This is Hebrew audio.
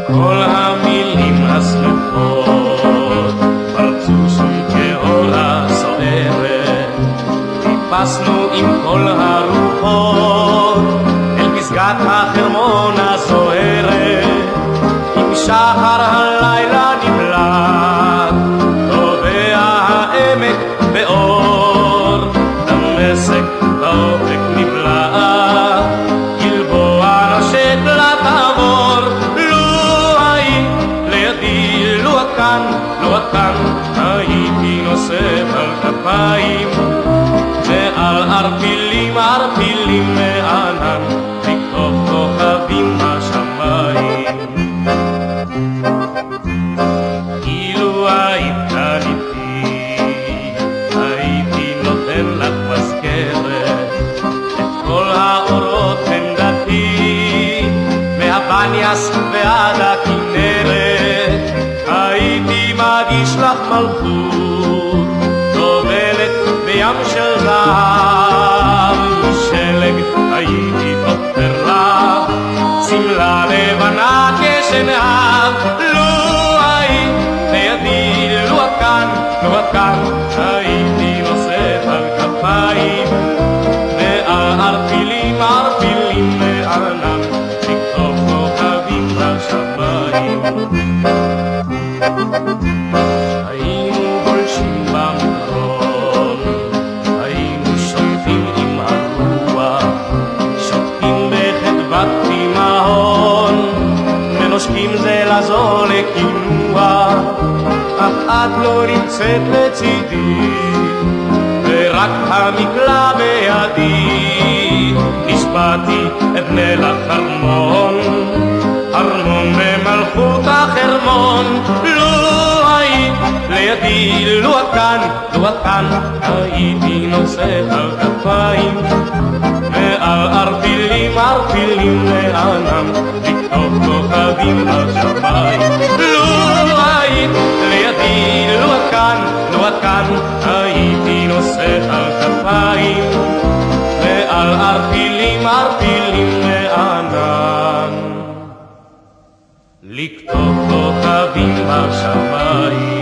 כל המילים השרפות פרצו שום כאורה סוערת, טיפסנו עם כל הרוחות אל פסגת החרמון הסוערת. עם שחר הלילה נמלט טובע העמק באור, דמשק באופק נבלע גלבוע נושק לתעבור. לו היית לידי, לו את כאן, הייתי נושא על כפיים ועל ערפילים מענן לקטוף כוכבים בשמיים. אילו היית כאן איתי, הייתי נותן לך מזכרת את כל האורות עמדתי, מהבניאס ועד הכנרת. הייתי מגיש לך מלכות טובלת בים של זהב, משלג הייתי תופר לך שמלה לבנה כשנהב. לו היית לידי, לו את כאן, הייתי נושאת על כפיים ועל ערפילים מענן לקטוף כוכבים בשמיים. היינו גולשים במדרון, היינו שותים עם הרוח, שותים בחדוות תימהון, ונושקים זה לזו לקינוח. אך את לא נמצאת לצידי, ורק המקלע בידי. נשבעתי אבנה לך ארמון, ארמון במלכות החרמון. לו היית לידי, לו את כאן, הייתי נושאת על כפיים ועל ערפילים מענן לקטוף כוכבים בשמיים. לו היית לידי, לו את כאן, הייתי נושאת על כפיים ועל ערפילים מענן לקטוף כוכבים בשמיים.